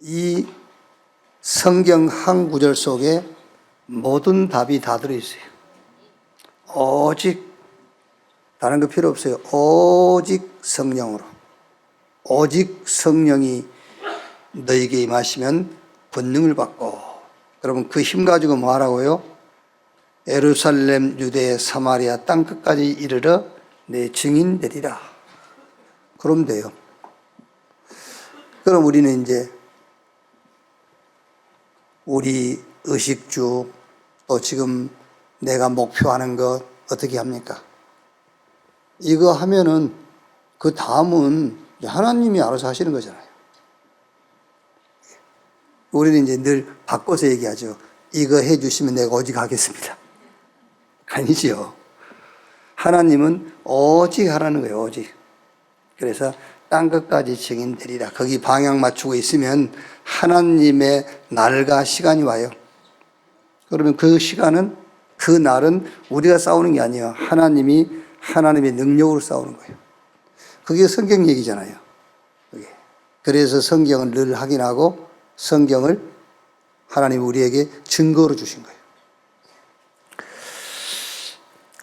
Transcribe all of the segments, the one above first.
이 성경 한 구절 속에 모든 답이 다 들어있어요. 오직 다른 거 필요 없어요. 오직 성령으로. 오직 성령이 너에게 임하시면 권능을 받고, 여러분 그 힘 가지고 뭐 하라고요? 예루살렘, 유대, 사마리아 땅끝까지 이르러 내 증인 되리라. 그럼 돼요. 그럼 우리는 이제 우리 의식주, 또 지금 내가 목표하는 것 어떻게 합니까? 이거 하면은 그 다음은 하나님이 알아서 하시는 거잖아요. 우리는 이제 늘 바꿔서 얘기하죠. 이거 해주시면 내가 오직 하겠습니다. 아니지요. 하나님은 오직 하라는 거예요. 오직. 그래서 땅끝까지 증인되리라. 거기 방향 맞추고 있으면 하나님의 날과 시간이 와요. 그러면 그 시간은, 그 날은 우리가 싸우는 게 아니에요. 하나님이 하나님의 능력으로 싸우는 거예요. 그게 성경 얘기잖아요. 그래서 성경을 늘 확인하고 성경을 하나님이 우리에게 증거로 주신 거예요.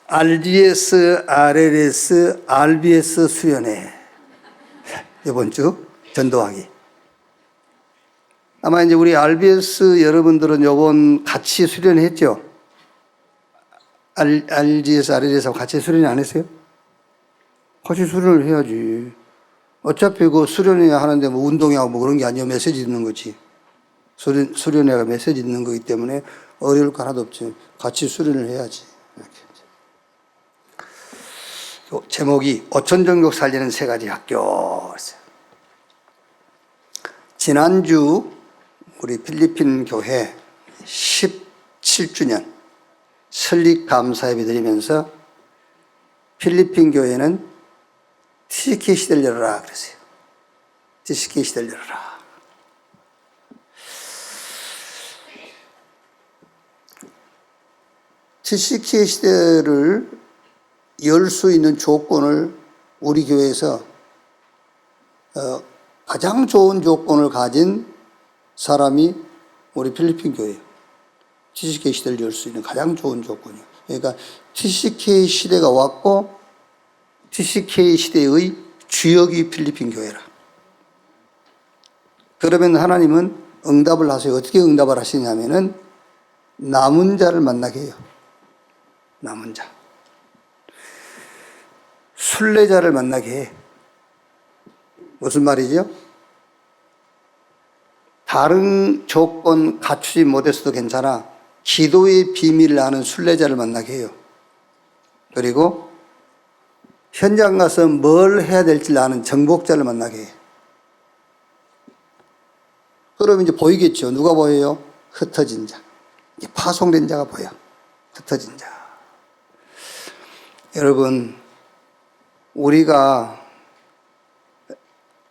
RGS, RLS, RBS 수련회. 이번 주 전도하기. 아마 이제 우리 RBS 여러분들은 요번 같이 수련했죠? RGS, RLS하고 같이 수련회 안 했어요? 같이 수련을 해야지. 어차피 그 수련회 하는데 뭐 운동회하고 뭐 그런 게 아니야. 메시지 듣는 거지. 수련회가 메시지 듣는 거기 때문에 어려울 거 하나도 없지. 같이 수련을 해야지. 이렇게. 제목이 오천종족 살리는 세 가지 학교. 지난주 우리 필리핀 교회 17주년 설립 감사 예배 드리면서 필리핀 교회는 TCK 시대를 열어라 그랬어요. TCK 시대를 열어라. TCK 시대를 열 수 있는 조건을 우리 교회에서 가장 좋은 조건을 가진 사람이 우리 필리핀 교회예요. TCK 시대를 열 수 있는 가장 좋은 조건이에요. 그러니까 TCK 시대가 왔고 TCK 시대의 주역이 필리핀 교회라. 그러면 하나님은 응답을 하세요. 어떻게 응답을 하시냐면은 남은 자를 만나게 해요. 남은 자. 순례자를 만나게 해. 무슨 말이죠? 다른 조건 갖추지 못했어도 괜찮아. 기도의 비밀을 아는 순례자를 만나게 해요. 그리고 현장 가서 뭘 해야 될지 아는 정복자를 만나게 해. 그러면 이제 보이겠죠. 누가 보여요? 흩어진 자. 파송된 자가 보여. 흩어진 자. 여러분, 우리가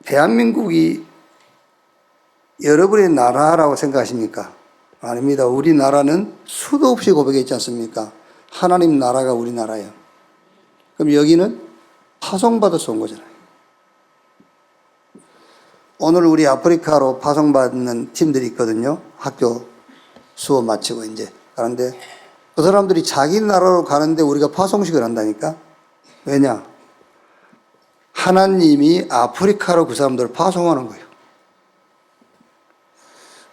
대한민국이 여러분의 나라라고 생각하십니까? 아닙니다. 우리나라는 수도 없이 고백했지 않습니까? 하나님 나라가 우리나라예요. 그럼 여기는 파송받아서 온 거잖아요. 오늘 우리 아프리카로 파송받는 팀들이 있거든요. 학교 수업 마치고 이제 가는데 그 사람들이 자기 나라로 가는데 우리가 파송식을 한다니까? 왜냐? 하나님이 아프리카로 그 사람들을 파송하는 거예요.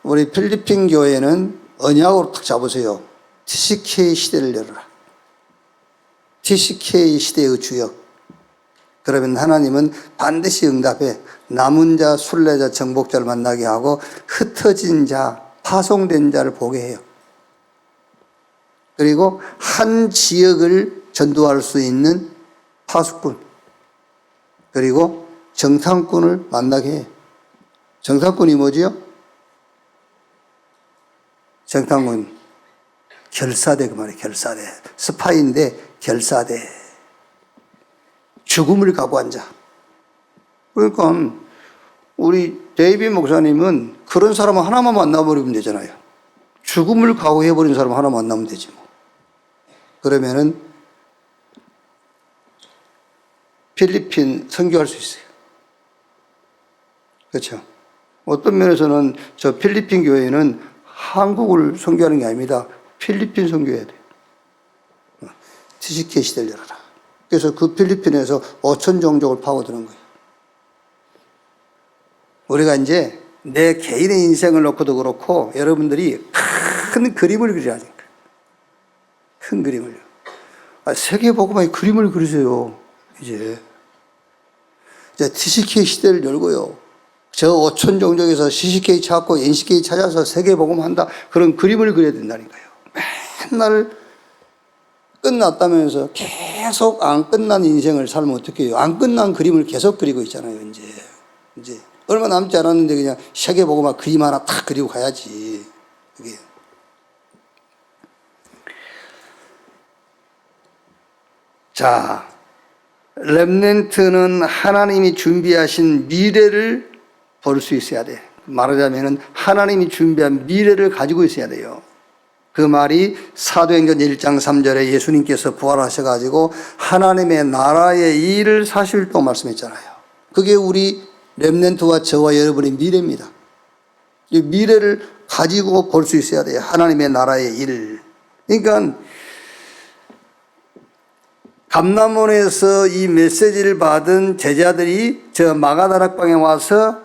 우리 필리핀 교회는 언약으로 딱 잡으세요. TCK 시대를 열어라. TCK 시대의 주역. 그러면 하나님은 반드시 응답해 남은 자, 순례자, 정복자를 만나게 하고 흩어진 자, 파송된 자를 보게 해요. 그리고 한 지역을 전도할 수 있는 파수꾼, 그리고 정탐꾼을 만나게 해. 정탐꾼이 뭐지요? 정탐꾼, 결사대 그 말이에요. 결사대. 스파이인데 결사대. 죽음을 각오한 자. 그러니까 우리 데이비 목사님은 그런 사람 하나만 만나버리면 되잖아요. 죽음을 각오해버린 사람 하나 만나면 되지 뭐. 그러면은 필리핀 선교할 수 있어요. 그렇죠? 어떤 면에서는 저 필리핀 교회는 한국을 선교하는 게 아닙니다. 필리핀 선교해야 돼요. TCK 시대를 열어라. 그래서 그 필리핀에서 5천 종족을 파고드는 거예요. 우리가 이제 내 개인의 인생을 놓고도 그렇고 여러분들이 큰 그림을 그리라니까. 큰 그림을요. 세계복음화의 그림을 그리세요. 이제 TCK 시대를 열고요. 저 5천 종족에서 CCK 찾고 NCK 찾아서 세계복음한다. 그런 그림을 그려야 된다니까요. 맨날 끝났다면서 계속 안 끝난 인생을 살면 어떻게 해요? 안 끝난 그림을 계속 그리고 있잖아요. 이제 얼마 남지 않았는데 그냥 세계복음화 그림 하나 탁 그리고 가야지. 그게. 자, 렘넌트는 하나님이 준비하신 미래를 볼 수 있어야 돼. 말하자면 하나님이 준비한 미래를 가지고 있어야 돼요. 그 말이 사도행전 1장 3절에 예수님께서 부활하셔가지고 하나님의 나라의 일을 40일 동안 말씀했잖아요. 그게 우리 렘넌트와 저와 여러분의 미래입니다. 이 미래를 가지고 볼 수 있어야 돼요. 하나님의 나라의 일. 그러니까 감람원에서 이 메시지를 받은 제자들이 저 마가다락방에 와서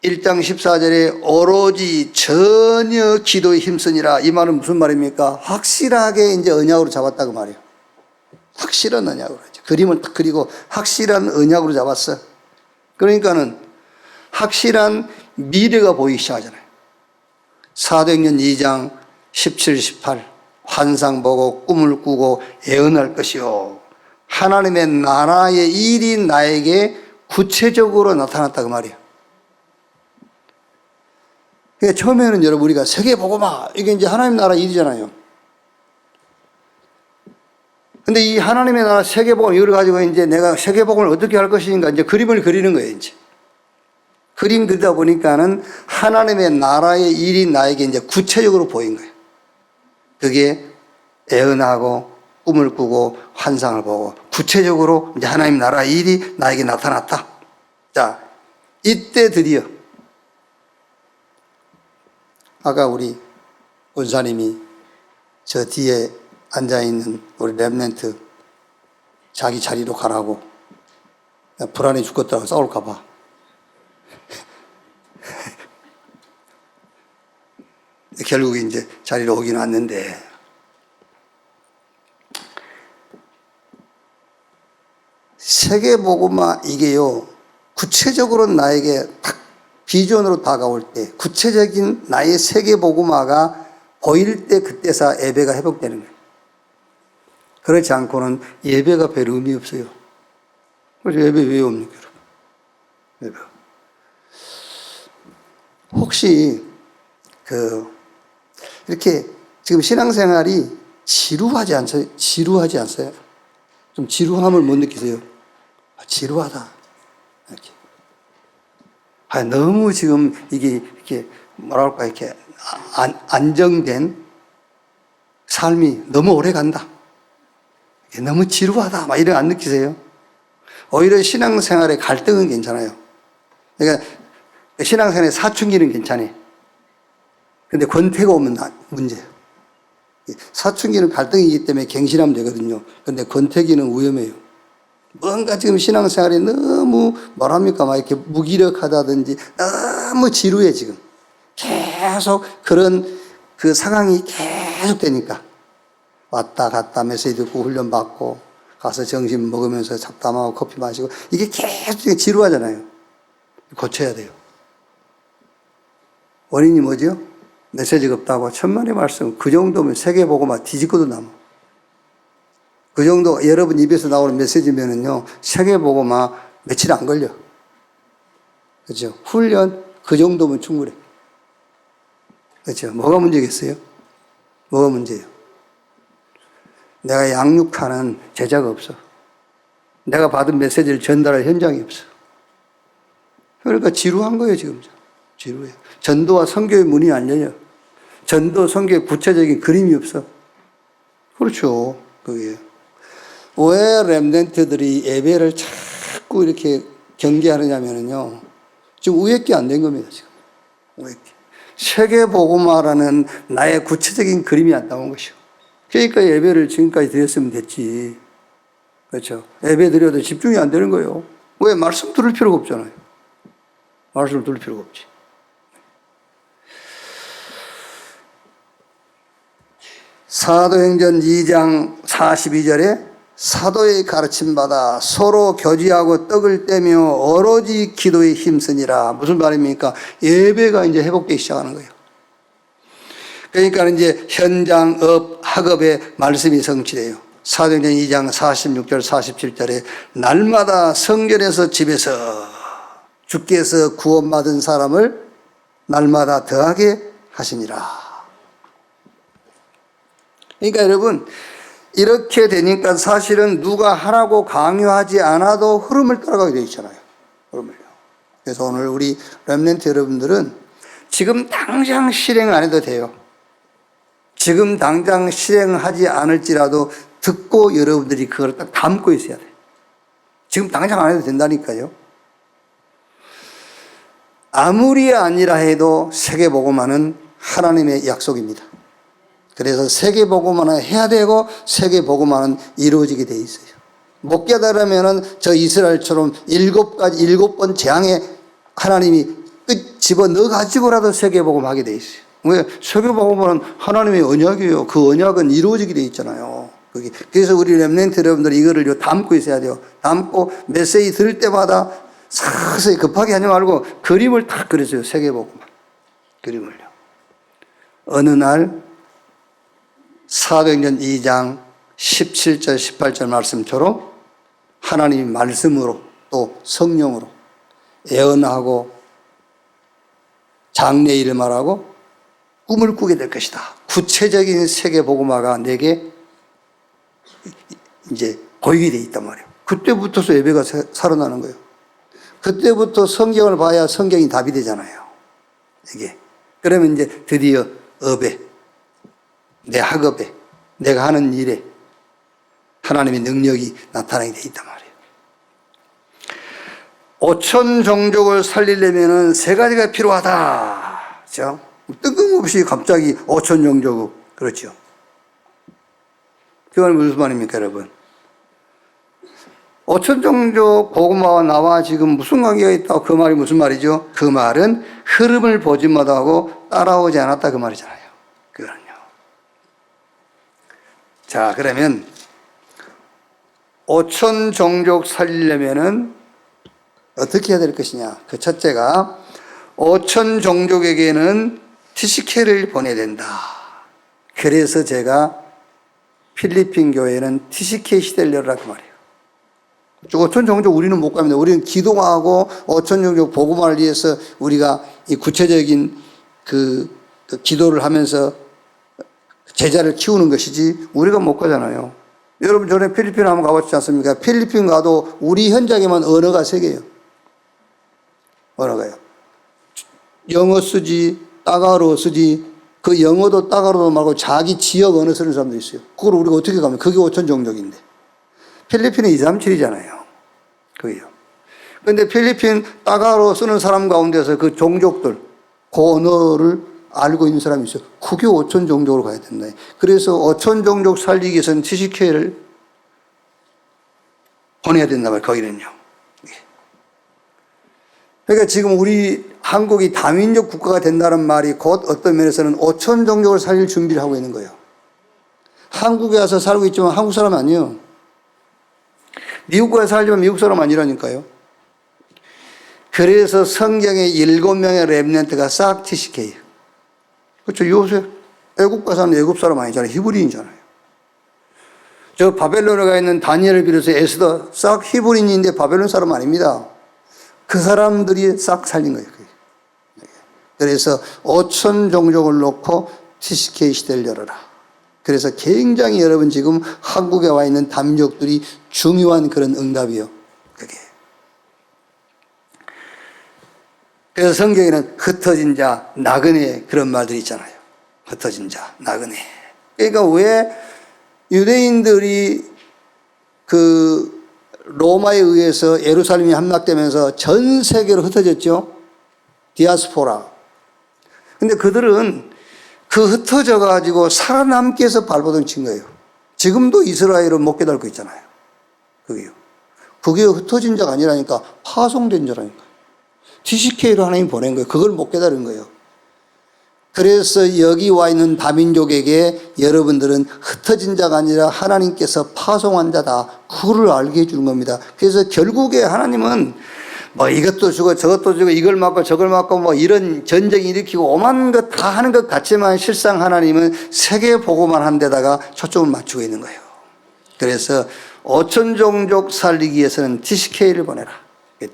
1장 14절에 오로지 전혀 기도에 힘쓰니라. 이 말은 무슨 말입니까? 확실하게 이제 언약으로 잡았다 그 말이에요. 확실한 언약으로. 그림을 딱 그리고 확실한 언약으로 잡았어. 그러니까는 확실한 미래가 보이기 시작하잖아요. 사도행전 2장 17, 18 환상 보고 꿈을 꾸고 예언할 것이요. 하나님의 나라의 일이 나에게 구체적으로 나타났다 그 말이에요. 그러니까 처음에는 여러분 우리가 세계복음화 이게 이제 하나님 나라 일이잖아요. 근데 이 하나님의 나라 세계복음 이걸 가지고 이제 내가 세계복음을 어떻게 할 것인가 이제 그림을 그리는 거예요. 이제 그림 그리다 보니까는 하나님의 나라의 일이 나에게 이제 구체적으로 보인 거예요. 그게 예언하고 꿈을 꾸고 환상을 보고 구체적으로 이제 하나님 나라 일이 나에게 나타났다. 자, 이때 드디어 아까 우리 원사님이 저 뒤에 앉아있는 우리 렘넌트 자기 자리로 가라고 불안해 죽겠다고 싸울까봐 결국 이제 자리로 오긴 왔는데 세계복음화 이게요 구체적으로 나에게 딱 비전으로 다가올 때 구체적인 나의 세계복음화가 보일 때 그때서 예배가 회복되는 거예요. 그렇지 않고는 예배가 별 의미 없어요. 그래서 예배 왜 옵니까 여러분? 예배. 혹시 이렇게 지금 신앙생활이 지루하지 않아요? 지루하지 않아요? 좀 지루함을 못 느끼세요? 지루하다. 이렇게. 너무 지금 이게 뭐랄까 이렇게 안정된 삶이 너무 오래 간다. 너무 지루하다. 막 이런 안 느끼세요? 오히려 신앙생활의 갈등은 괜찮아요. 그러니까 신앙생활의 사춘기는 괜찮아요. 근데 권태가 오면 문제예요. 사춘기는 갈등이기 때문에 갱신하면 되거든요. 근데 권태기는 위험해요. 뭔가 지금 신앙생활이 너무 뭐랍니까? 막 이렇게 무기력하다든지 너무 지루해 지금. 계속 그런 그 상황이 계속 되니까. 왔다 갔다 메시지 듣고 훈련받고 가서 점심 먹으면서 잡담하고 커피 마시고 이게 계속 지루하잖아요. 고쳐야 돼요. 원인이 뭐죠? 메시지가 없다고 천만의 말씀. 그 정도면 세계복음화 뒤집고도 남아. 그 정도 여러분 입에서 나오는 메시지면은요 세계복음화 며칠 안 걸려. 그렇죠? 훈련 그 정도면 충분해. 그렇죠? 뭐가 문제겠어요? 뭐가 문제예요? 내가 양육하는 제자가 없어. 내가 받은 메시지를 전달할 현장이 없어. 그러니까 지루한 거예요 지금. 지루해. 전도와 선교의 문이 안 열려. 전도 선교의 구체적인 그림이 없어. 그렇죠. 그게. 왜 렘넌트들이 예배를 자꾸 이렇게 경계하느냐면요. 지금 우애기 안 된 겁니다, 지금. 우애기. 세계복음화라는 나의 구체적인 그림이 안 나온 것이요. 그러니까 예배를 지금까지 드렸으면 됐지. 그렇죠. 예배 드려도 집중이 안 되는 거예요. 왜? 말씀 들을 필요가 없잖아요. 말씀을 들을 필요가 없지. 사도행전 2장 42절에 사도의 가르침받아 서로 교제하고 떡을 떼며 오로지 기도에 힘쓰니라. 무슨 말입니까? 예배가 이제 회복되기 시작하는 거예요. 그러니까 이제 현장, 업, 학업의 말씀이 성취돼요. 사도행전 2장 46절, 47절에 날마다 성전에서 집에서 주께서 구원받은 사람을 날마다 더하게 하시니라. 그러니까 여러분, 이렇게 되니까 사실은 누가 하라고 강요하지 않아도 흐름을 따라가게 되어 있잖아요. 흐름을요. 그래서 오늘 우리 렘넌트 여러분들은 지금 당장 실행 안 해도 돼요. 지금 당장 실행하지 않을지라도 듣고 여러분들이 그걸 딱 담고 있어야 돼요. 지금 당장 안 해도 된다니까요. 아무리 아니라 해도 세계복음화는 하나님의 약속입니다. 그래서 세계복음화는 해야 되고 세계복음화는 이루어지게 돼 있어요. 못 깨달으면은 저 이스라엘처럼 7번 재앙에 하나님이 끝 집어넣어 가지고라도 세계복음하게 돼 있어요. 왜? 세계복음화는 하나님의 언약이에요. 그 언약은 이루어지게 돼 있잖아요. 그래서 우리 렘넌트 여러분들 이거를 담고 있어야 돼요. 담고 메시지 들을 때마다 서서히 급하게 하지 말고 그림을 딱 그려줘요. 세계복음화 그림을요. 어느 날 사도행전 2장 17절 18절 말씀처럼 하나님이 말씀으로 또 성령으로 예언하고 장래일을 말하고 꿈을 꾸게 될 것이다. 구체적인 세계복음화가 내게 이제 보이게 돼 있단 말이에요. 그때부터서 예배가 살아나는 거예요. 그때부터 성경을 봐야 성경이 답이 되잖아요. 이게. 그러면 이제 드디어 업에, 내 학업에, 내가 하는 일에 하나님의 능력이 나타나게 돼 있단 말이에요. 5천 종족을 살리려면 세 가지가 필요하다. 그렇죠? 뜬금없이 갑자기 5천 종족, 그렇죠? 그건 무슨 말입니까, 여러분? 5천 종족 복음화와 나와 지금 무슨 관계가 있다고 그 말이 무슨 말이죠? 그 말은 흐름을 보지 못하고 따라오지 않았다 그 말이잖아요. 그거는요. 자, 그러면 5천 종족 살리려면은 어떻게 해야 될 것이냐? 그 첫째가 5천 종족에게는 TCK를 보내야 된다. 그래서 제가 필리핀 교회는 TCK 시대를 열라 그 말이에요. 5천 종족 우리는 못 갑니다. 우리는 기도하고 5천 종족 복음화를 위해서 우리가 이 구체적인 그 기도를 하면서 제자를 키우는 것이지 우리가 못 가잖아요. 여러분 전에 필리핀 한번 가봤지 않습니까? 필리핀 가도 우리 현장에만 언어가 세 개예요. 언어가요. 영어 쓰지, 따가로 쓰지, 그 영어도 따가로도 말고 자기 지역 언어 쓰는 사람도 있어요. 그걸 우리가 어떻게 가면 그게 5천 종족인데. 필리핀은 237이잖아요. 그게요. 그런데 필리핀 따가로 쓰는 사람 가운데서 그 종족들, 그 언어를 알고 있는 사람이 있어요. 그게 5천 종족으로 가야 된다. 그래서 5천 종족 살리기 위해서는 TCK를 보내야 된다 말이에요. 거기는요. 그러니까 지금 우리 한국이 다민족 국가가 된다는 말이 곧 어떤 면에서는 5천 종족을 살릴 준비를 하고 있는 거예요. 한국에 와서 살고 있지만 한국 사람 아니에요. 미국에 와서 살지만 미국 사람 아니라니까요. 그래서 성경에 7명의 렘넌트가 싹 TCK예요. 그렇죠. 요새 애국 가서 사는 애국 사람 아니잖아요. 히브리인이잖아요. 저 바벨론에 가 있는 다니엘을 비롯해서 에스더 싹 히브리인인데 바벨론 사람 아닙니다. 그 사람들이 싹 살린 거예요. 그래서 5천 종족을 놓고 TCK 시대를 열어라. 그래서 굉장히 여러분 지금 한국에 와 있는 다민족들이 중요한 그런 응답이요. 그게. 그래서 성경에는 흩어진 자, 나그네 그런 말들이 있잖아요. 흩어진 자, 나그네. 그러니까 왜 유대인들이 그 로마에 의해서 예루살렘이 함락되면서 전 세계로 흩어졌죠. 디아스포라. 근데 그들은 그 흩어져 가지고 살아남기 위해서 발버둥 친 거예요. 지금도 이스라엘은 못 깨닫고 있잖아요. 그게요. 그게 흩어진 자가 아니라니까, 파송된 자라니까. TCK로 하나님 보낸 거예요. 그걸 못 깨달은 거예요. 그래서 여기 와 있는 다민족에게 여러분들은 흩어진 자가 아니라 하나님께서 파송한 자다. 그거를 알게 해주는 겁니다. 그래서 결국에 하나님은 뭐 이것도 주고 저것도 주고 이걸 맞고 저걸 맞고 뭐 이런 전쟁 일으키고 오만 것 다 하는 것 같지만 실상 하나님은 세계 보고만 한 데다가 초점을 맞추고 있는 거예요. 그래서 5천 종족 살리기 위해서는 TCK를 보내라.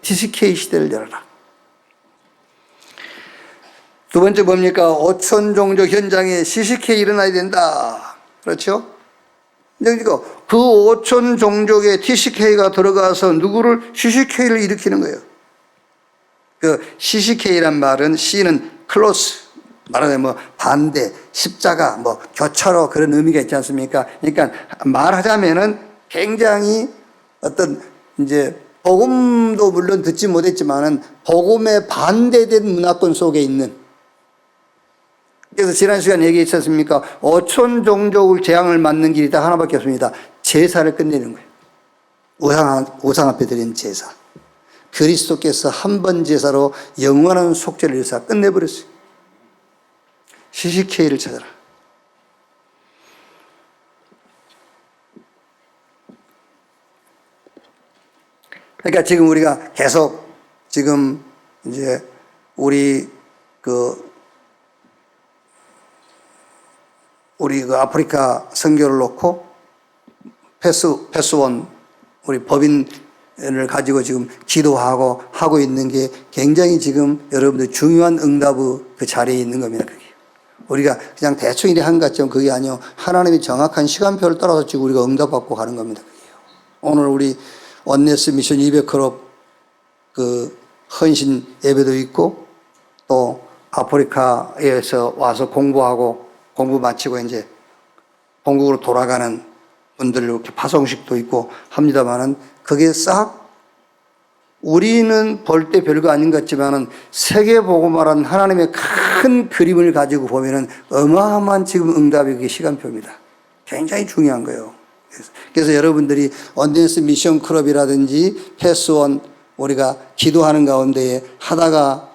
TCK 시대를 열어라. 두 번째 뭡니까? 5천 종족 현장에 CCK 일어나야 된다. 그렇죠? 그러니까 그 5천 종족에 TCK가 들어가서 누구를 CCK를 일으키는 거예요. 그 CCK란 말은 C는 클로스, 말하자면 뭐 반대, 십자가, 뭐 교차로 그런 의미가 있지 않습니까? 그러니까 말하자면은 굉장히 어떤 이제 복음도 물론 듣지 못했지만은 복음에 반대된 문화권 속에 있는. 그래서 지난 시간에 얘기했었습니까? 5천 종족을 재앙을 맞는 길이 딱 하나밖에 없습니다. 제사를 끝내는 거예요. 우상 앞에 드리는 제사. 그리스도께서 한 번 제사로 영원한 속죄를 위해서 끝내버렸어요. CCK를 찾아라. 그러니까 지금 우리가 계속 지금 이제 우리 그 아프리카 선교를 놓고 패스원 우리 법인을 가지고 지금 기도하고 하고 있는 게 굉장히 지금 여러분들 중요한 응답의 그 자리에 있는 겁니다. 그게. 우리가 그냥 대충 이렇게 한 것 같지만 그게 아니요. 하나님이 정확한 시간표를 따라서 지금 우리가 응답받고 가는 겁니다. 그게요. 오늘 우리 원네스 미션 200클럽 그 헌신 예배도 있고 또 아프리카에서 와서 공부 마치고 이제 본국으로 돌아가는 분들 이렇게 파송식도 있고 합니다만은 그게 싹 우리는 볼 때 별거 아닌 것 같지만은 세계 복음화라는 하나님의 큰 그림을 가지고 보면은 어마어마한 지금 응답이 그게 시간표입니다. 굉장히 중요한 거예요. 그래서 여러분들이 원네스 미션 클럽이라든지 패스원 우리가 기도하는 가운데에 하다가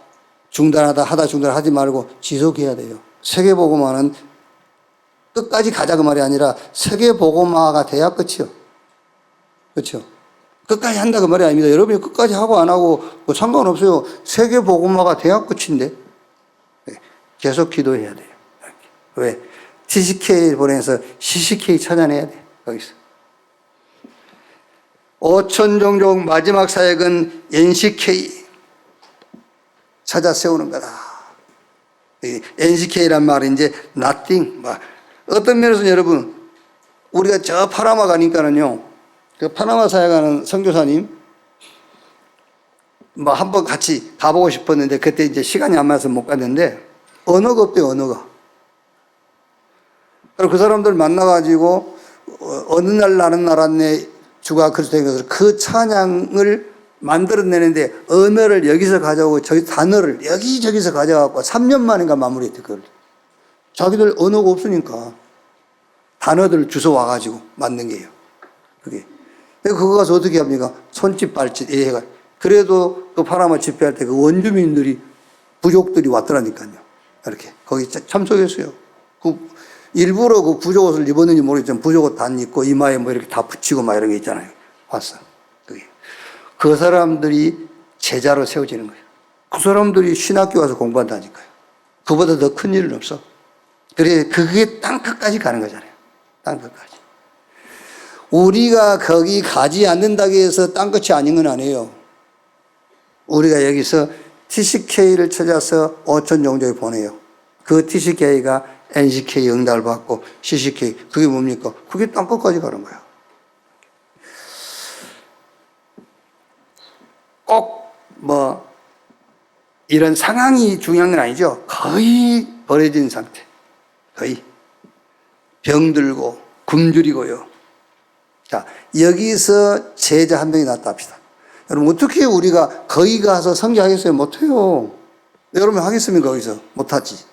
중단하지 말고 지속해야 돼요. 세계 복음화는 끝까지 가자 그 말이 아니라 세계 복음화가 돼야 끝이요. 그렇죠? 끝까지 한다 그 말이 아닙니다. 여러분이 끝까지 하고 안 하고 뭐 상관없어요. 세계 복음화가 돼야 끝인데 계속 기도해야 돼요. 왜? TCK 보내서 CCK 찾아내야 돼. 거기서 5천 종족 마지막 사역은 NCK 찾아 세우는 거다. NCK란 말은 이제 nothing. 어떤 면에서는 여러분, 우리가 저 파나마 가니까는요, 그 파나마 사역하는 선교사님, 한번 같이 가보고 싶었는데, 그때 이제 시간이 안 맞아서 못 갔는데, 언어가 없대요, 언어가. 그리고 그 사람들 만나가지고, 어느 날 나는 나라네 주가 그리스도인 것을 그 찬양을 만들어내는데 언어를 여기서 가져오고 저기 단어를 여기저기서 가져와서 3년 만인가 마무리했대. 그걸 자기들 언어가 없으니까 단어들을 주워 와가지고 만든 게요. 그게 그거 가서 어떻게 합니까? 손짓 발짓 해가. 그래도 그 파나마 집회할 때 그 원주민들이 부족들이 왔더라니까요. 이렇게 거기 참석했어요. 일부러 그 부족옷을 입었는지 모르겠지만 부족옷 다 입고 이마에 뭐 이렇게 다 붙이고 막 이런 게 있잖아요. 왔어. 그게. 그 사람들이 제자로 세워지는 거예요. 그 사람들이 신학교 와서 공부한다니까요. 그보다 더 큰 일은 없어. 그래, 그게 땅끝까지 가는 거잖아요. 땅끝까지. 우리가 거기 가지 않는다고 해서 땅끝이 아닌 건 아니에요. 우리가 여기서 TCK를 찾아서 5천 종족에 보내요. 그 TCK가 NCK 응답을 받고 CCK, 그게 뭡니까? 그게 땅끝까지 가는 거야. 꼭 이런 상황이 중요한 건 아니죠. 거의 버려진 상태. 거의. 병들고 굶주리고요. 자, 여기서 제자 한 명이 나왔다 합시다. 여러분, 어떻게 우리가 거기 가서 선교하겠어요? 못해요. 여러분 하겠습니까? 거기서 못하지.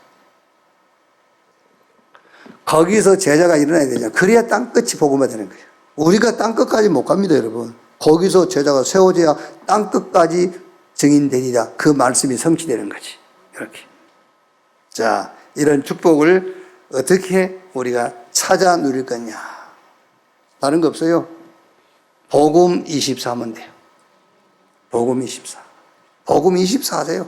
거기서 제자가 일어나야 되잖아요. 그래야 땅끝이 복음화 되는 거예요. 우리가 땅끝까지 못 갑니다, 여러분. 거기서 제자가 세워져야 땅끝까지 증인되리라. 그 말씀이 성취되는 거지. 이렇게. 자, 이런 축복을 어떻게 우리가 찾아 누릴 거냐. 다른 거 없어요. 복음 24면 돼요. 복음 24. 복음 24 하세요.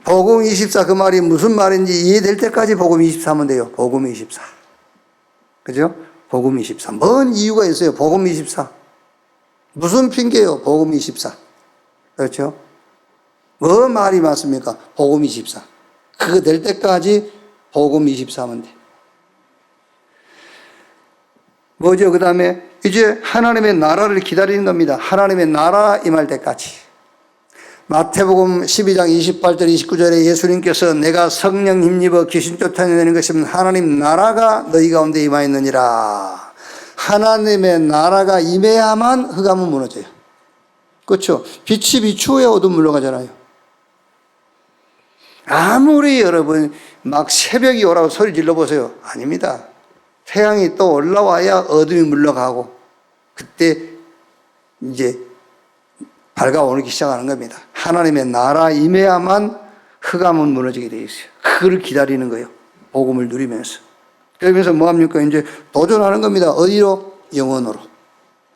복음 24 그 말이 무슨 말인지 이해될 때까지 복음 24면 돼요. 복음 24. 그죠? 복음 24. 뭔 이유가 있어요? 복음 24. 무슨 핑계예요? 복음 24. 그렇죠? 뭐 말이 맞습니까? 복음 24. 그거 될 때까지 복음 24면 돼. 뭐죠? 그 다음에 이제 하나님의 나라를 기다리는 겁니다. 하나님의 나라 임할 때까지. 마태복음 12장 28절 29절에 예수님께서 내가 성령 힘입어 귀신 쫓아내는 것이면 하나님 나라가 너희 가운데 임하였느니라. 하나님의 나라가 임해야만 흑암은 무너져요. 그렇죠? 빛이 비추어야 어둠 물러가잖아요. 아무리 여러분 막 새벽이 오라고 소리 질러보세요. 아닙니다. 태양이 또 올라와야 어둠이 물러가고 그때 이제 밝아오기 시작하는 겁니다. 하나님의 나라 임해야만 흑암은 무너지게 되어 있어요. 그걸 기다리는 거예요. 복음을 누리면서. 그러면서 뭐합니까? 이제 도전하는 겁니다. 어디로? 영원으로.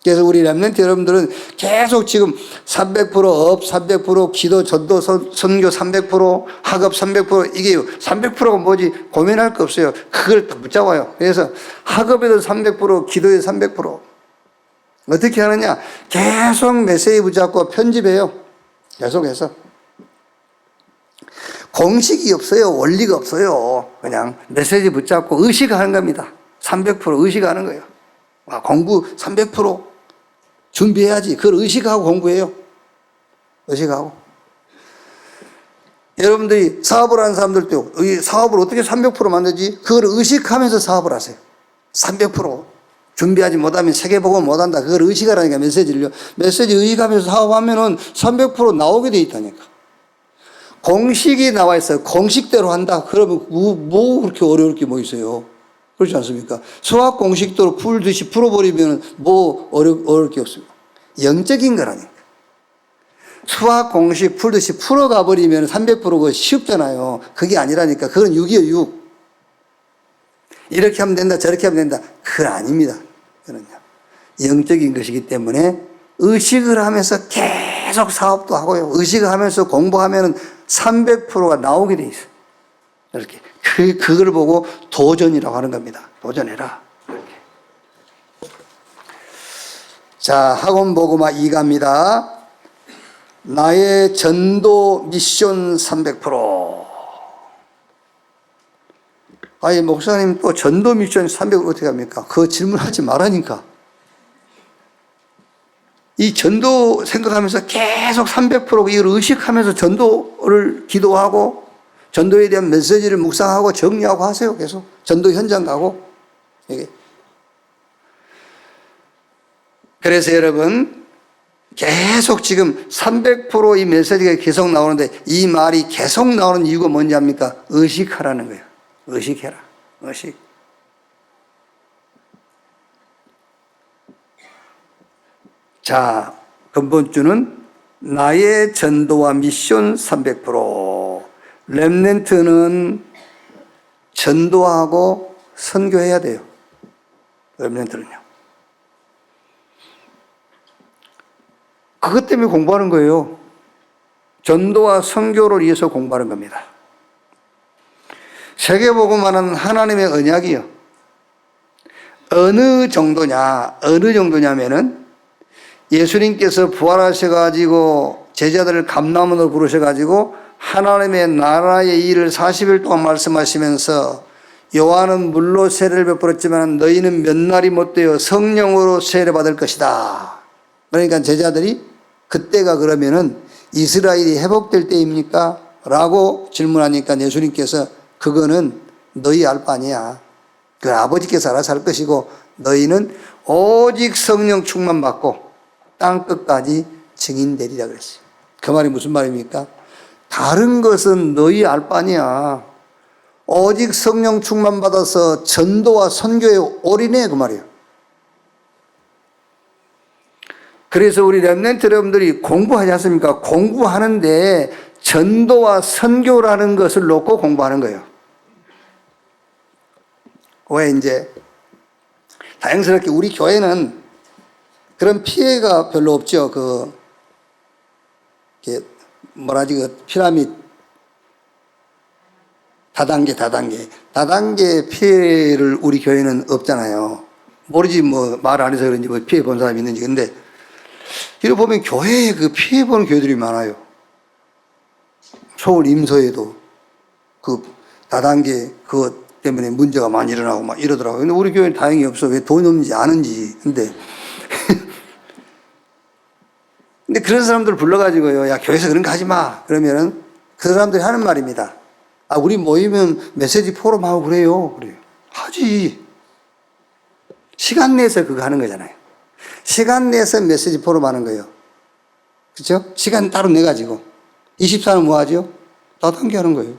그래서 우리 렘넌트 여러분들은 계속 지금 300% 업, 300% 기도, 전도, 선교 300%, 학업 300% 이게 300%가 뭐지? 고민할 거 없어요. 그걸 딱 붙잡아요. 그래서 학업에도 300%, 기도에 300%. 어떻게 하느냐? 계속 메시지 붙잡고 편집해요. 계속해서. 공식이 없어요. 원리가 없어요. 그냥 메시지 붙잡고 의식하는 겁니다. 300% 의식하는 거예요. 공부 300% 준비해야지. 그걸 의식하고 공부해요. 의식하고. 여러분들이 사업을 하는 사람들도 이 사업을 어떻게 300% 만들지? 그걸 의식하면서 사업을 하세요. 300% 준비하지 못하면 세계보고 못한다. 그걸 의식하라니까 메시지를요. 메시지 의식하면서 사업하면은 300% 나오게 돼 있다니까. 공식이 나와 있어요. 공식대로 한다. 그러면 뭐 그렇게 어려울 게 뭐 있어요? 그렇지 않습니까? 수학 공식대로 풀듯이 풀어버리면 뭐 어려울 게 없습니다. 영적인 거라니까. 수학 공식 풀듯이 풀어가 버리면 300%가 쉽잖아요. 그게 아니라니까. 그건 6이에요, 6. 이렇게 하면 된다, 저렇게 하면 된다. 그건 아닙니다. 그거는요. 영적인 것이기 때문에 의식을 하면서 계속 사업도 하고요. 의식을 하면서 공부하면 300%가 나오게 돼 있어요. 이렇게. 그걸 보고 도전이라고 하는 겁니다. 도전해라. 이렇게. 자, 학원복음화 2가입니다. 나의 전도 미션 300%. 아니, 목사님 또 전도 미션 300% 어떻게 합니까? 그 질문하지 말라니까. 이 전도 생각하면서 계속 300% 이걸 의식하면서 전도를 기도하고 전도에 대한 메시지를 묵상하고 정리하고 하세요. 계속 전도 현장 가고. 이게. 그래서 여러분 계속 지금 300% 이 메시지가 계속 나오는데 이 말이 계속 나오는 이유가 뭔지 압니까? 의식하라는 거예요. 의식해라. 의식. 자, 근본주는 나의 전도와 미션 300%. 렘넌트는 전도하고 선교해야 돼요. 렘넌트는요. 그것 때문에 공부하는 거예요. 전도와 선교를 위해서 공부하는 겁니다. 세계복음화는 하나님의 언약이요. 어느 정도냐면은 예수님께서 부활하셔가지고 제자들을 감람원으로 부르셔가지고 하나님의 나라의 일을 40일 동안 말씀하시면서 요한은 물로 세례를 베풀었지만 너희는 몇 날이 못되어 성령으로 세례 받을 것이다. 그러니까 제자들이 그때가 그러면은 이스라엘이 회복될 때입니까? 라고 질문하니까 예수님께서 그거는 너희 알 바 아니야. 그 아버지께서 알아서 할 것이고 너희는 오직 성령 충만 받고 땅끝까지 증인되리라 그랬어요. 그 말이 무슨 말입니까? 다른 것은 너희 알 바니야. 오직 성령 충만 받아서 전도와 선교에 올인해, 그 말이에요. 그래서 우리 렘넌트 여러분들이 공부하지 않습니까? 공부하는데 전도와 선교라는 것을 놓고 공부하는 거예요. 왜 이제 다행스럽게 우리 교회는 그런 피해가 별로 없죠. 피라미드 다단계 피해를 우리 교회는 없잖아요. 모르지 뭐 말 안 해서 그런지 뭐 피해 본 사람이 있는지. 근데 이렇게 보면 교회에 그 피해 보는 교회들이 많아요. 서울 임서에도 그 다단계 그것 때문에 문제가 많이 일어나고 막 이러더라고요. 근데 우리 교회는 다행히 없어. 왜 돈이 없는지 아는지. 근데 그런 사람들 불러가지고요. 야, 교회에서 그런 거 하지 마. 그러면은 그 사람들이 하는 말입니다. 아, 우리 모이면 메시지 포럼하고 그래요. 하지. 시간 내서 그거 하는 거잖아요. 시간 내서 메시지 포럼 하는 거예요. 그렇죠? 시간 따로 내가지고. 24는 뭐 하죠? 다단계 하는 거예요.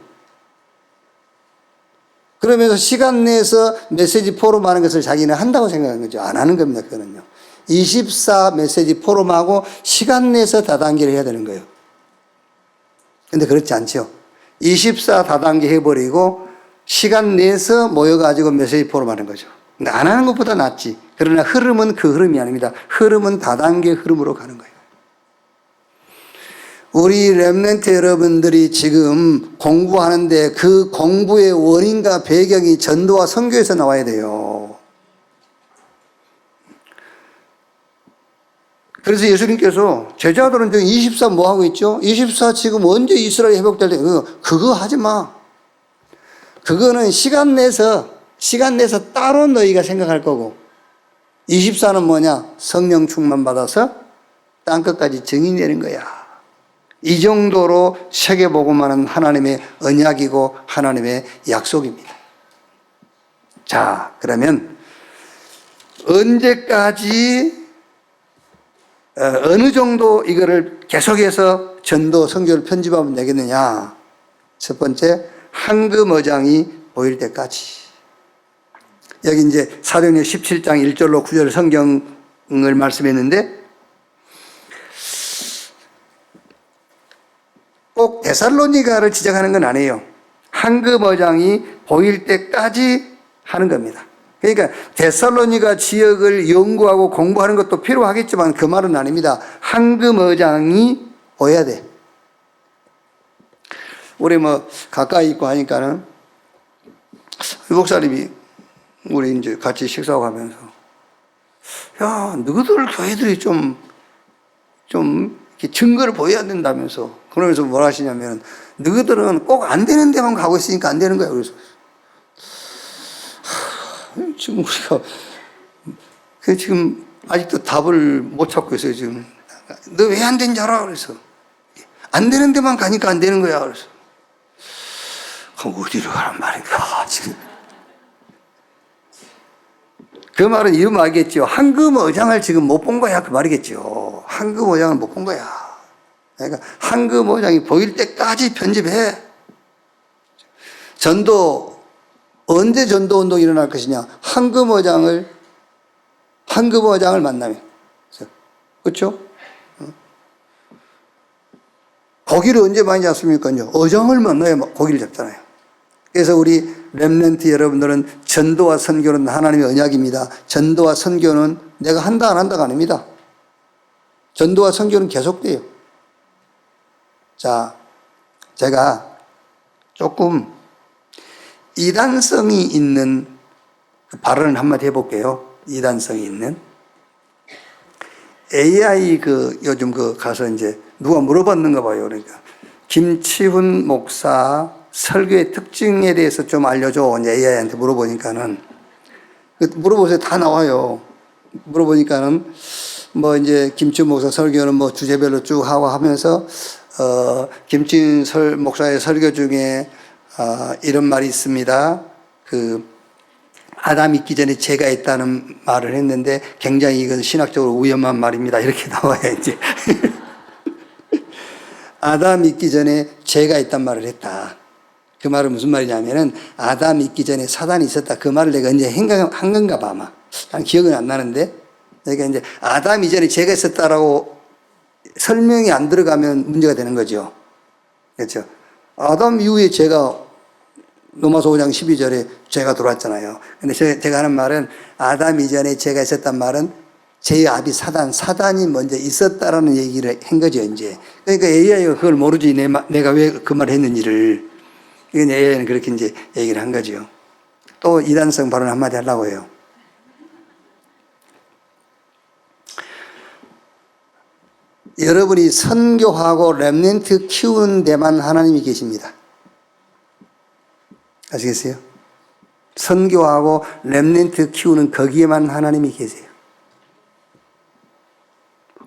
그러면서 시간 내서 메시지 포럼 하는 것을 자기는 한다고 생각하는 거죠. 안 하는 겁니다, 그거는요. 24 메시지 포럼하고 시간 내서 다단계를 해야 되는 거예요. 근데 그렇지 않죠. 24 다단계 해버리고 시간 내서 모여가지고 메시지 포럼 하는 거죠. 근데 안 하는 것보다 낫지. 그러나 흐름은 그 흐름이 아닙니다. 흐름은 다단계 흐름으로 가는 거예요. 우리 렘넌트 여러분들이 지금 공부하는데 그 공부의 원인과 배경이 전도와 선교에서 나와야 돼요. 그래서 예수님께서 제자들은 지금 24 뭐 하고 있죠? 24 지금 언제 이스라엘 회복될 때 그거 하지 마. 그거는 시간 내서 따로 너희가 생각할 거고 24는 뭐냐? 성령 충만 받아서 땅끝까지 증인 되는 거야. 이 정도로 세계복음화는 하나님의 언약이고 하나님의 약속입니다. 자, 그러면 언제까지 어느 정도 이거를 계속해서 전도 선교를 편집하면 되겠느냐? 첫 번째, 황금어장이 보일 때까지. 여기 이제 사도행전 17장 1절로 9절 성경을 말씀했는데 꼭 데살로니가를 지적하는 건 아니에요. 황금어장이 보일 때까지 하는 겁니다. 그러니까 데살로니가 지역을 연구하고 공부하는 것도 필요하겠지만 그 말은 아닙니다. 황금어장이 보여야 돼. 우리 뭐 가까이 있고 하니까는 목사님이 우리 이제 같이 식사하고 하면서 야, 너희들 교회들이 좀 이렇게 증거를 보여야 된다면서. 그러면서 뭐라 하시냐면 너희들은 꼭 안 되는 데만 가고 있으니까 안 되는 거야. 그래서 지금 우리가 지금 아직도 답을 못 찾고 있어요. 지금 너 왜 안 된지 알아? 그래서 안 되는 데만 가니까 안 되는 거야. 그래서 그럼 어디로 가란 말인가 지금. 그 말은 이러면 알겠죠. 황금어장을 지금 못 본 거야. 그 말이겠죠. 황금어장을 못 본 거야. 그러니까 황금어장이 보일 때까지 편집해. 언제 전도운동이 일어날 것이냐. 황금어장을 만나면. 그렇죠? 고기를 언제 많이 잡습니까요? 어장을 만나야 고기를 잡잖아요. 그래서 우리 렘넌트 여러분들은 전도와 선교는 하나님의 언약입니다. 전도와 선교는 내가 한다 안 한다가 아닙니다. 전도와 선교는 계속돼요. 자, 제가 조금 이단성이 있는 발언을 한마디 해볼게요. 이단성이 있는. AI 요즘 가서 이제 누가 물어봤는가 봐요. 그러니까 김치훈 목사 설교의 특징에 대해서 좀 알려줘. AI한테 물어보니까는 물어보세요. 다 나와요. 물어보니까는 뭐 이제 김치훈 목사 설교는 뭐 주제별로 쭉 하고 하면서 김치훈 목사의 설교 중에 이런 말이 있습니다. 아담 있기 전에 죄가 있다는 말을 했는데 굉장히 이건 신학적으로 위험한 말입니다. 이렇게 나와야 이제. 아담 있기 전에 죄가 있단 말을 했다. 그 말은 무슨 말이냐면은 아담 있기 전에 사단이 있었다. 그 말을 내가 언제 한 건가 봐 아마. 난 기억은 안 나는데. 그러니까 이제 아담 이전에 죄가 있었다라고 설명이 안 들어가면 문제가 되는 거죠. 그렇죠. 아담 이후에 죄가 로마서 5장 12절에 죄가 들어왔잖아요. 근데 제가 하는 말은 아담 이전에 죄가 있었단 말은 죄의 아비 사단이 먼저 있었다라는 얘기를 한 거죠, 이제. 그러니까 AI가 그걸 모르지, 내가 왜 그 말을 했는지를. 이건 AI는 그렇게 이제 얘기를 한 거죠. 또 이단성 발언 한마디 하려고 해요. 여러분이 선교하고 렘넌트 키우는 데만 하나님이 계십니다. 아시겠어요? 선교하고 렘넌트 키우는 거기에만 하나님이 계세요.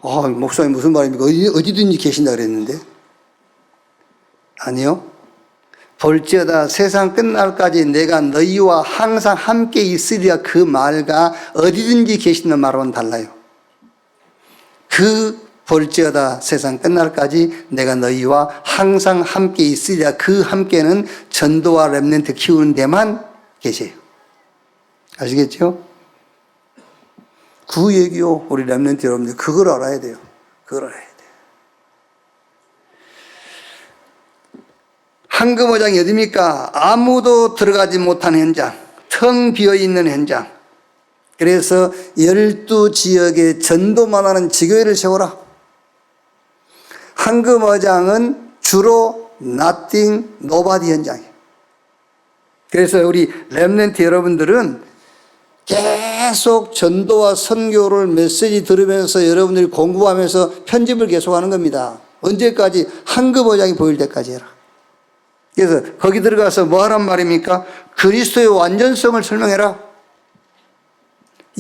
목사님 무슨 말입니까? 어디든지 계신다 그랬는데? 아니요. 볼지어다 세상 끝날까지 내가 너희와 항상 함께 있으리라 그 말과 어디든지 계시는 말하고는 달라요. 볼지어다 세상 끝날까지 내가 너희와 항상 함께 있으리라 그 함께는 전도와 렘넌트 키우는 데만 계세요. 아시겠죠? 그 얘기요. 우리 렘넌트 여러분들 그걸 알아야 돼요. 그걸 알아야 돼요. 황금어장이 어디입니까? 아무도 들어가지 못한 현장, 텅 비어있는 현장. 그래서 12지역에 전도만 하는 지교회를 세워라. 황금어장은 주로 nothing, nobody 현장이에요. 그래서 우리 렘넌트 여러분들은 계속 전도와 선교를 메시지 들으면서 여러분들이 공부하면서 편집을 계속하는 겁니다. 언제까지? 황금어장이 보일 때까지 해라. 그래서 거기 들어가서 뭐 하란 말입니까? 그리스도의 완전성을 설명해라.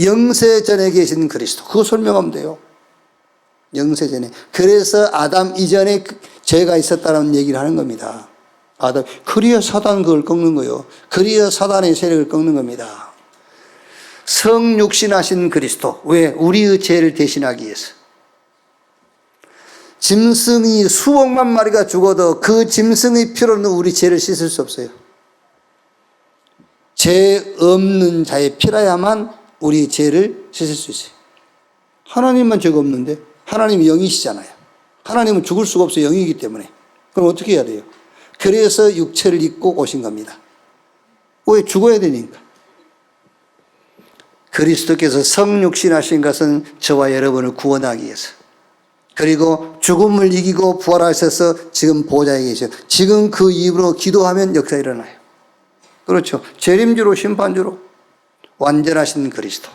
영세전에 계신 그리스도. 그거 설명하면 돼요. 영세전에. 그래서 아담 이전에 죄가 있었다는 얘기를 하는 겁니다. 그리야 사단 그걸 꺾는 거예요. 그리야 사단의 세력을 꺾는 겁니다. 성육신하신 그리스도. 왜? 우리의 죄를 대신하기 위해서. 짐승이 수억만 마리가 죽어도 그 짐승의 피로는 우리 죄를 씻을 수 없어요. 죄 없는 자의 피라야만 우리 죄를 씻을 수 있어요. 하나님만 죄가 없는데 하나님이 영이시잖아요. 하나님은 죽을 수가 없어요. 영이기 때문에. 그럼 어떻게 해야 돼요? 그래서 육체를 입고 오신 겁니다. 왜? 죽어야 되니까. 그리스도께서 성육신하신 것은 저와 여러분을 구원하기 위해서. 그리고 죽음을 이기고 부활하셔서 지금 보좌에 계셔. 지금 그 입으로 기도하면 역사 일어나요. 그렇죠. 재림주로 심판주로 완전하신 그리스도.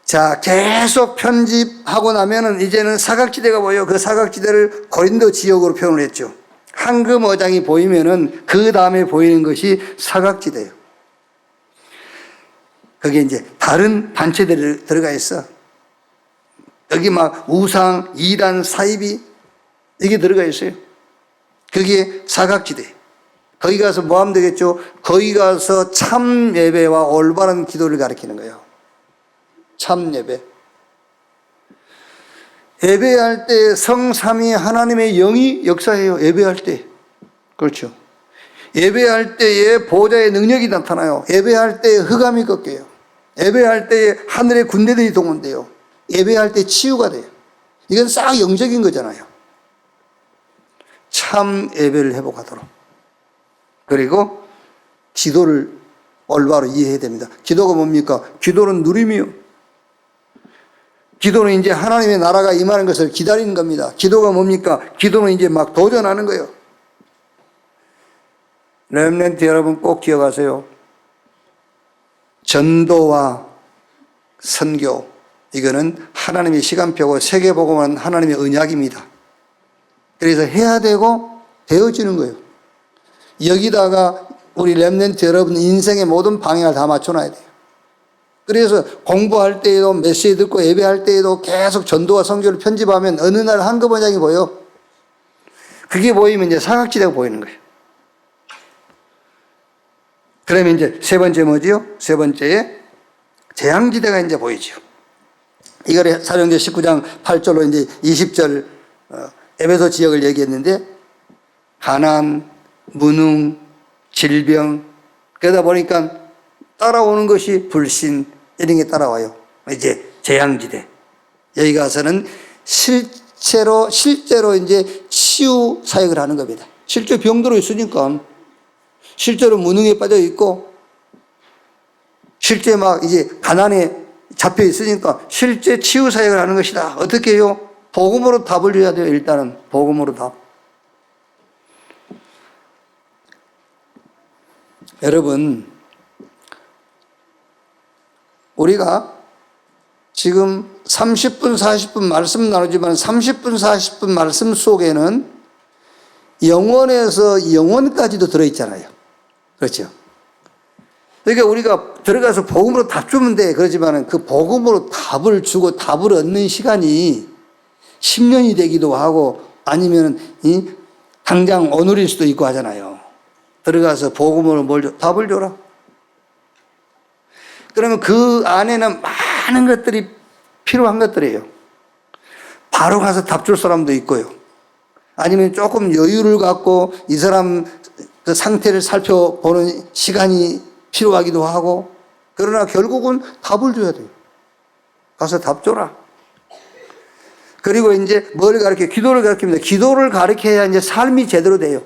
자, 계속 편집하고 나면은 이제는 사각지대가 보여. 그 사각지대를 고린도 지역으로 표현을 했죠. 황금어장이 보이면은 그 다음에 보이는 것이 사각지대예요. 거기에 이제 다른 단체들이 들어가 있어. 여기 막 우상, 이단, 사이비 이게 들어가 있어요. 그게 사각지대. 거기 가서 뭐 하면 되겠죠? 거기 가서 참 예배와 올바른 기도를 가르치는 거예요. 참 예배. 예배할 때 성삼위 하나님의 영이 역사해요. 예배할 때. 그렇죠. 예배할 때에 보좌의 능력이 나타나요. 예배할 때 흑암이 꺾여요. 예배할 때에 하늘의 군대들이 동원돼요. 예배할 때 치유가 돼요. 이건 싹 영적인 거잖아요. 참 예배를 회복하도록. 그리고 기도를 올바로 이해해야 됩니다. 기도가 뭡니까? 기도는 누림이요. 기도는 이제 하나님의 나라가 임하는 것을 기다리는 겁니다. 기도가 뭡니까? 기도는 이제 막 도전하는 거예요. 렘넌트 여러분 꼭 기억하세요. 전도와 선교, 이거는 하나님의 시간표고 세계복음은 하나님의 언약입니다. 그래서 해야 되고 되어지는 거예요. 여기다가 우리 렘넌트 여러분 인생의 모든 방향을 다 맞춰놔야 돼요. 그래서 공부할 때에도 메시지 듣고 예배할 때에도 계속 전도와 선교를 편집하면 어느 날 황금어장이 보여. 그게 보이면 이제 사각지대가 보이는 거예요. 그러면 이제 세 번째 뭐지요? 세 번째에 재앙지대가 이제 보이죠. 이거를 사도행전 19장 8절로 이제 20절 에베소 지역을 얘기했는데 가난, 무능, 질병 그러다 보니까 따라오는 것이 불신 이런 게 따라와요. 이제 재앙지대. 여기 가서는 실제로 이제 치유 사역을 하는 겁니다. 실제 병들어 있으니까 실제로 무능에 빠져 있고 실제 막 이제 가난에 잡혀 있으니까 실제 치유 사역을 하는 것이다. 어떻게 해요? 복음으로 답을 줘야 돼요. 일단은 복음으로 답. 여러분, 우리가 지금 30분, 40분 말씀 나누지만 30분, 40분 말씀 속에는 영원에서 영원까지도 들어있잖아요. 그렇죠? 그러니까 우리가 들어가서 복음으로 답 주면 돼. 그렇지만 그 복음으로 답을 주고 답을 얻는 시간이 10년이 되기도 하고 아니면 당장 오늘일 수도 있고 하잖아요. 들어가서 복음으로 뭘 줘? 답을 줘라. 그러면 그 안에는 많은 것들이 필요한 것들이에요. 바로 가서 답 줄 사람도 있고요. 아니면 조금 여유를 갖고 이 사람 그 상태를 살펴보는 시간이 필요하기도 하고, 그러나 결국은 답을 줘야 돼요. 가서 답 줘라. 그리고 이제 뭘 가르쳐? 기도를 가르칩니다. 기도를 가르쳐야 이제 삶이 제대로 돼요.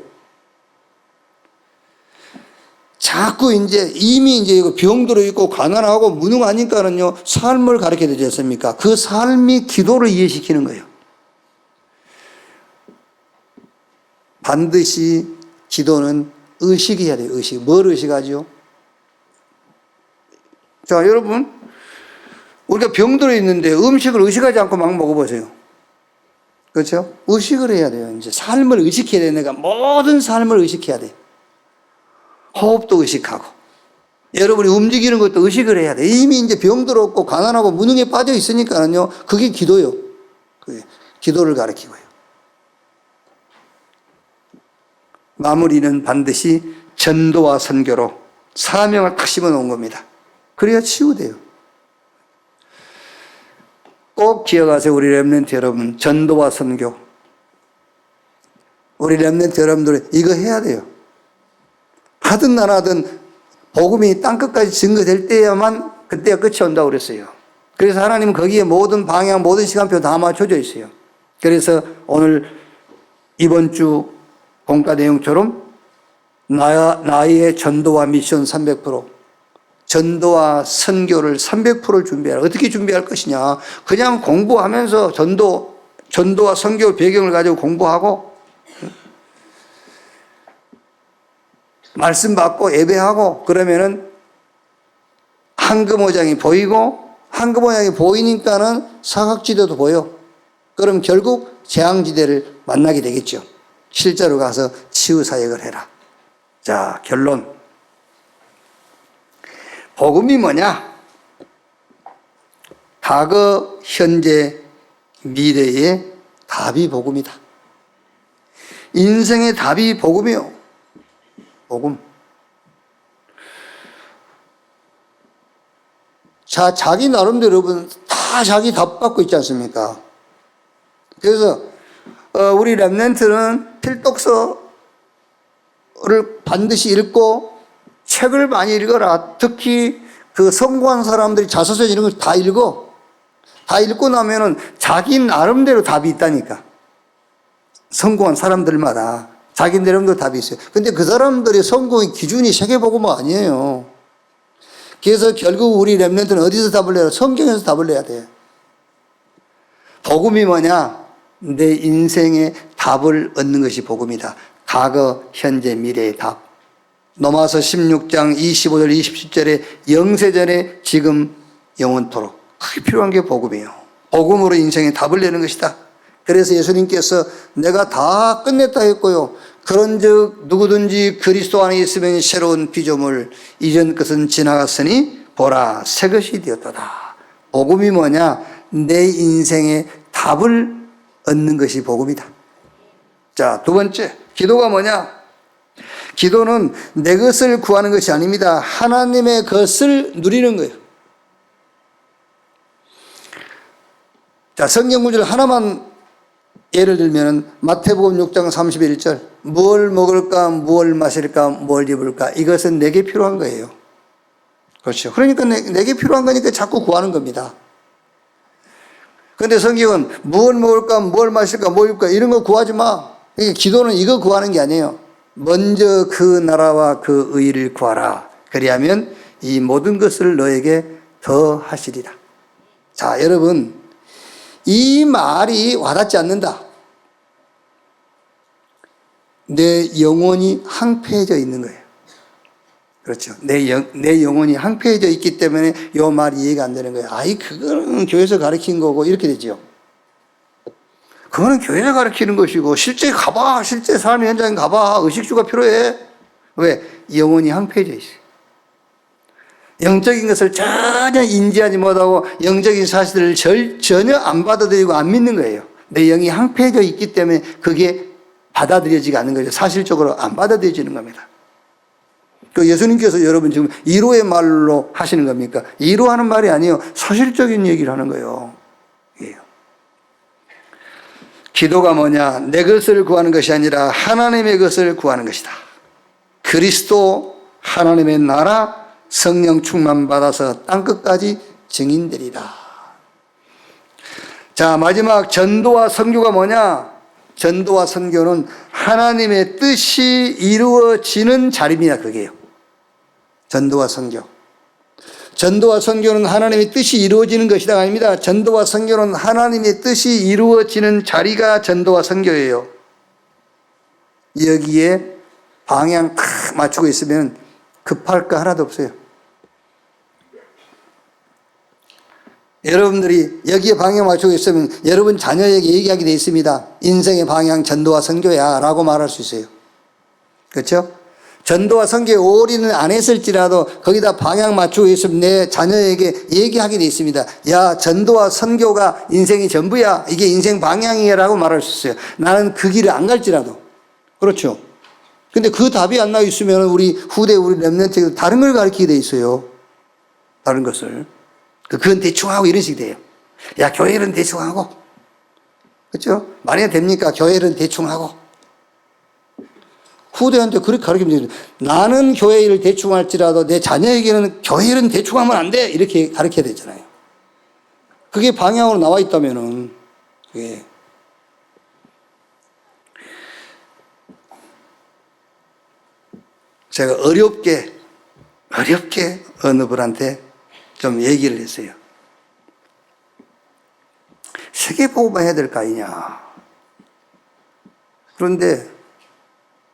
자꾸 이미 이거 병들어 있고 가난하고 무능하니까는요, 삶을 가르쳐야 되지 않습니까? 그 삶이 기도를 이해시키는 거예요. 반드시 기도는 의식해야 돼요. 의식. 뭘 의식하죠? 자, 여러분, 우리가 병들어 있는데 음식을 의식하지 않고 막 먹어보세요. 그렇죠? 의식을 해야 돼요. 이제 삶을 의식해야 돼요. 내가 모든 삶을 의식해야 돼요. 호흡도 의식하고, 여러분이 움직이는 것도 의식을 해야 돼. 이미 이제 병들었고 가난하고 무능에 빠져 있으니까는요, 그게 기도요. 그게 기도를 가리키고요. 마무리는 반드시 전도와 선교로 사명을 탁 심어 놓은 겁니다. 그래야 치유돼요. 꼭 기억하세요. 우리 렘넌트 여러분, 전도와 선교. 우리 렘넌트 여러분들 이거 해야 돼요. 하든 안 하든 복음이 땅끝까지 증거될 때야만 그때가 끝이 온다고 그랬어요. 그래서 하나님은 거기에 모든 방향, 모든 시간표 다 맞춰져 있어요. 그래서 오늘 이번 주 공과 내용처럼 나의 전도와 미션 300%, 전도와 선교를 300%를 준비하라. 어떻게 준비할 것이냐? 그냥 공부하면서 전도와 선교 배경을 가지고 공부하고 말씀 받고 예배하고 그러면은 황금오장이 보이고, 황금오장이 보이니까는 사각지대도 보여. 그럼 결국 재앙지대를 만나게 되겠죠. 실제로 가서 치유사역을 해라. 자, 결론. 복음이 뭐냐? 과거, 현재, 미래의 답이 복음이다. 인생의 답이 복음이요. 복음. 자, 자기 나름대로 여러분 다 자기 답 받고 있지 않습니까? 그래서 우리 렘넌트는 필독서를 반드시 읽고 책을 많이 읽어라. 특히 그 성공한 사람들이 자서전 이런 걸 다 읽어. 다 읽고 나면은 자기 나름대로 답이 있다니까. 성공한 사람들마다 자기 나름대로 답이 있어요. 근데 그 사람들의 성공의 기준이 세계복음 아니에요. 그래서 결국 우리 렘넌트는 어디서 답을 내라? 성경에서 답을 내야 돼. 복음이 뭐냐? 내 인생의 답을 얻는 것이 복음이다. 과거, 현재, 미래의 답. 로마서 16장 25절 27절에 영세전에 지금 영원토록. 그게 필요한 게 복음이에요. 복음으로 인생의 답을 내는 것이다. 그래서 예수님께서 내가 다 끝냈다 했고요. 그런즉 누구든지 그리스도 안에 있으면 새로운 피조물, 이전 것은 지나갔으니 보라 새 것이 되었도다. 복음이 뭐냐? 내 인생의 답을 얻는 것이 복음이다. 자, 두 번째, 기도가 뭐냐? 기도는 내 것을 구하는 것이 아닙니다. 하나님의 것을 누리는 거예요. 자, 성경 구절 하나만 예를 들면 마태복음 6장 31절 뭘 먹을까, 뭘 마실까, 뭘 입을까 이것은 내게 필요한 거예요. 그렇죠. 그러니까 내게 필요한 거니까 자꾸 구하는 겁니다. 그런데 성경은 뭘 먹을까, 뭘 마실까, 뭘 입을까 이런 거 구하지 마. 그러니까 기도는 이거 구하는 게 아니에요. 먼저 그 나라와 그 의를 구하라. 그리하면 이 모든 것을 너에게 더 하시리라. 자, 여러분, 이 말이 와닿지 않는다. 내 영혼이 항폐해져 있는 거예요. 그렇죠. 내 영혼이 항폐해져 있기 때문에 이 말이 이해가 안 되는 거예요. 아이, 그거는 교회에서 가르친 거고, 이렇게 되죠. 그거는 교회에서 가르치는 것이고, 실제 가봐. 실제 삶의 현장에 가봐. 의식주가 필요해. 왜? 영혼이 항폐해져 있어요. 영적인 것을 전혀 인지하지 못하고 영적인 사실을 전혀 안 받아들이고 안 믿는 거예요. 내 영이 항폐해져 있기 때문에 그게 받아들여지지 않는 거죠. 사실적으로 안 받아들여지는 겁니다. 그 예수님께서 여러분 지금 이로의 말로 하시는 겁니까? 이로하는 말이 아니에요. 사실적인 얘기를 하는 거예요. 기도가 뭐냐? 내 것을 구하는 것이 아니라 하나님의 것을 구하는 것이다. 그리스도 하나님의 나라 성령 충만 받아서 땅끝까지 증인되리라. 자, 마지막 전도와 선교가 뭐냐? 전도와 선교는 하나님의 뜻이 이루어지는 자리입니다. 그게요. 전도와 선교. 전도와 선교는 하나님의 뜻이 이루어지는 것이다 아닙니다. 전도와 선교는 하나님의 뜻이 이루어지는 자리가 전도와 선교예요. 여기에 방향 딱 맞추고 있으면 급할 거 하나도 없어요. 여러분들이 여기에 방향 맞추고 있으면 여러분 자녀에게 얘기하게 되어 있습니다. 인생의 방향 전도와 선교야 라고 말할 수 있어요. 그렇죠? 전도와 선교에 올인을 안 했을지라도 거기다 방향 맞추고 있으면 내 자녀에게 얘기하게 되어 있습니다. 야, 전도와 선교가 인생의 전부야. 이게 인생 방향이야 라고 말할 수 있어요. 나는 그 길을 안 갈지라도. 그렇죠? 근데 그 답이 안 나와 있으면 우리 후대 우리 렘넌트에게 다른 걸 가르치게 돼 있어요. 다른 것을. 그건 대충 하고 이런 식이 돼요. 야, 교회는 대충 하고. 그렇죠? 말이 됩니까? 교회는 대충 하고. 후대한테 그렇게 가르치면 되죠. 나는 교회 일을 대충 할지라도 내 자녀에게는 교회 일은 대충 하면 안 돼. 이렇게 가르쳐야 되잖아요. 그게 방향으로 나와 있다면은, 그게. 제가 어렵게 어느 분한테 좀 얘기를 했어요. 세계보고만 해야 될 거 아니냐. 그런데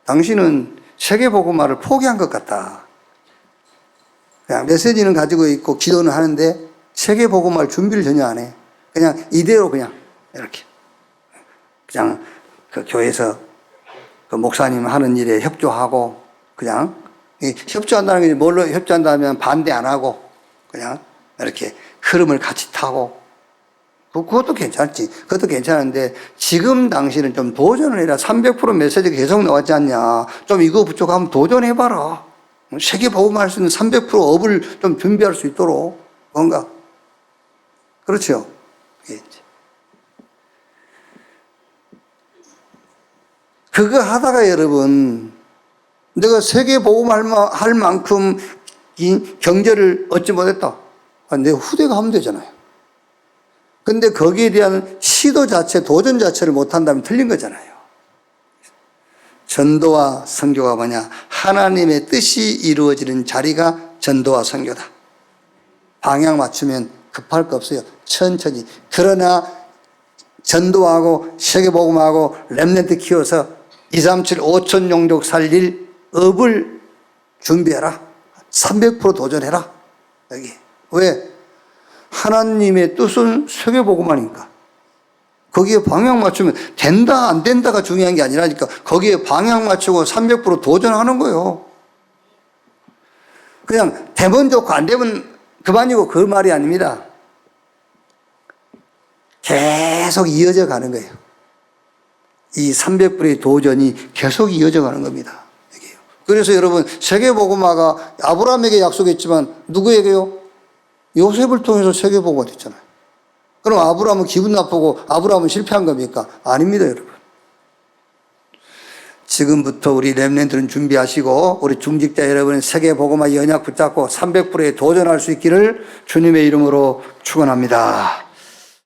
당신은 세계보고만을 포기한 것 같다. 그냥 메시지는 가지고 있고 기도는 하는데 세계보고만 준비를 전혀 안 해. 그냥 이대로 그냥 이렇게. 그냥 그 교회에서 그 목사님 하는 일에 협조하고 그냥 협조한다는 게 뭘로 협조한다면 반대 안 하고 그냥 이렇게 흐름을 같이 타고 그것도 괜찮지. 그것도 괜찮은데 지금 당신은 좀 도전을 해라. 300% 메시지가 계속 나왔지 않냐. 좀 이거 부족하면 도전해봐라. 세계 복음할 수 있는 300% 업을 좀 준비할 수 있도록 뭔가. 그렇죠. 그거 하다가 여러분 내가 세계 복음할 만큼 이 경제를 얻지 못했다. 내 후대가 하면 되잖아요. 근데 거기에 대한 시도 자체, 도전 자체를 못한다면 틀린 거잖아요. 전도와 선교가 뭐냐? 하나님의 뜻이 이루어지는 자리가 전도와 선교다. 방향 맞추면 급할 거 없어요. 천천히. 그러나 전도하고 세계복음하고 렘넌트 키워서 237, 5천 용족 살릴 업을 준비해라. 300% 도전해라. 여기. 왜? 하나님의 뜻은 세계복음하니까. 거기에 방향 맞추면 된다 안 된다가 중요한 게 아니라니까. 거기에 방향 맞추고 300% 도전하는 거예요. 그냥 되면 좋고 안 되면 그만이고 그 말이 아닙니다. 계속 이어져 가는 거예요. 이 300%의 도전이 계속 이어져 가는 겁니다. 그래서 여러분 세계복음화가 아브라함에게 약속했지만 누구에게요? 요셉을 통해서 세계복음화 됐잖아요. 그럼 아브라함은 기분 나쁘고 아브라함은 실패한 겁니까? 아닙니다, 여러분. 지금부터 우리 렘넌트는 준비하시고 우리 중직자 여러분은 세계복음화 연약 붙잡고 300%에 도전할 수 있기를 주님의 이름으로 축원합니다.